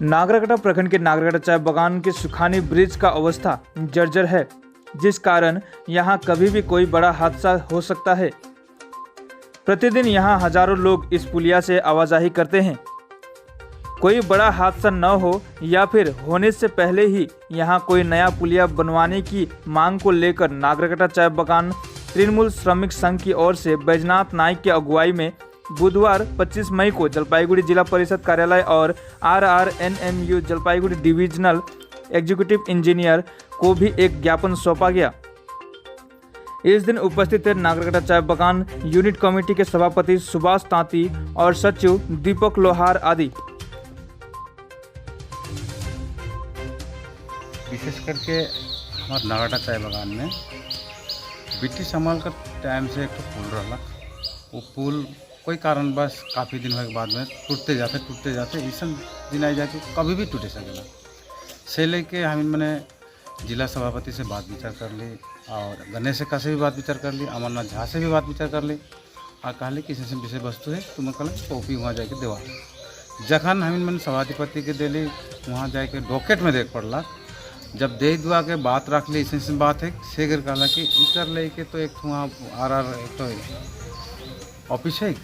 नागरकटा प्रखंड के नागरकटा चाय बागान के सुखानी ब्रिज का अवस्था जर्जर है, जिस कारण यहां कभी भी कोई बड़ा हादसा हो सकता है। प्रतिदिन यहां हजारों लोग इस पुलिया से आवाजाही करते हैं। कोई बड़ा हादसा न हो या फिर होने से पहले ही यहां कोई नया पुलिया बनवाने की मांग को लेकर नागरकटा चाय बागान तृणमूल श्रमिक संघ की ओर से बैजनाथ नाइक की अगुवाई में बुधवार 25 मई को जलपाईगुड़ी जिला परिषद कार्यालय और RRNMU Jalpaiguri divisional executive engineer को भी एक ज्ञापन सौंपा गया। इस दिन उपस्थित थे नागरकटा चाय बागान यूनिट कमेटी के सभापति सुभाष तांती और सचिव दीपक लोहार आदि। विशेष करके हमारे नागरकटा चाय बागान में ब्रिटिश अमल का टाइम से एक तो पुल रहा, वो पुल कोई कारणवश काफ़ी दिन के बाद में टूटते जाते ऐसा दिन आई जाके कभी भी टूटे सकेला। से लेके हम मैंने जिला सभापति से बात विचार कर ली और गणेश का से भी बात विचार कर ली, अमरनाथ झा से भी बात विचार कर ली और कहली कि ऐसे विषय वस्तु है तुम्हें कल कॉपी वहाँ जाके देवा। जखन हम मैंने सभापति के दिली वहाँ जाके डॉकेट में देख पड़ला, जब दे दुआ के बात रख ली ऐसे बात है से गिर कहला कि इकर लेके तो एक वहाँ एक तो ऑफिस है,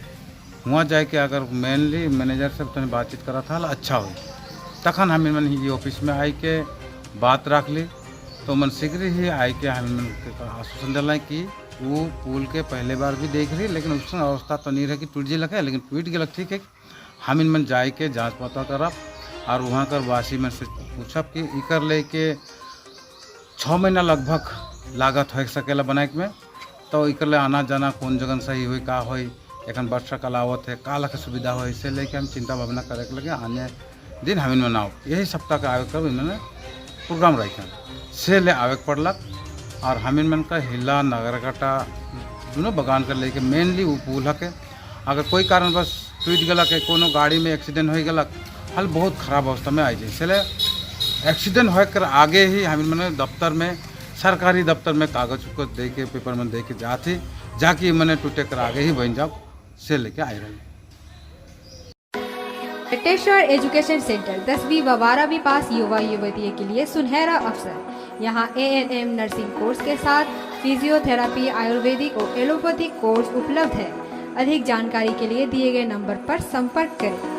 वहाँ जाके अगर मेनली मैनेजर से तो बातचीत करा था अच्छा हो। तखन हम मैंने ये ऑफिस में आई के बात रख ली तो मन शीघ्र ही आई के हम आश्वासन दिला कि वो पुल के पहले बार भी देख रही, लेकिन उस अवस्था तो नहीं रही कि टूट लगे है, लेकिन टूट गया ठीक है। हम इनमें जाए के जाँच पता करब और वहाँ कर वासी में से पूछब कि इकर ले के 6 महीना लगभग लागत हो सकेला बनाए में, तो इकर ले आना जाना कौन जगह सही हुई का हो, एखन वर्षा काल आवत है का लख सुविधा हो, इसे लेके हम चिंता भावना करे के लगे आने दिन हम इनमें आओ यही सप्ताह के आवे कर इन्होंने प्रोग्राम रखा से ले आवे पड़लक। और हम इनमें का हिला नागरकटा दोनों बागान कर लेके मेनली वो पुल है, अगर कोई कारण बस टूट गलक है, कोनो गाड़ी में एक्सीडेंट हो गलक हल बहुत खराब अवस्था में आई जाए, इसलिए एक्सीडेंट होकर आगे ही हम मैंने दफ्तर में सरकारी दफ्तर में कागज को दे के पेपर में दे के जाके मैंने टूटे कर आगे ही बन जाओ से लेके आए रहे। टेश्वर एजुकेशन सेंटर 10वीं व 12वीं पास युवा युवतियों के लिए सुनहरा अवसर। यहाँ ANM नर्सिंग कोर्स के साथ फिजियोथेरापी, आयुर्वेदिक और एलोपैथिक कोर्स उपलब्ध है। अधिक जानकारी के लिए दिए गए नंबर पर संपर्क करें।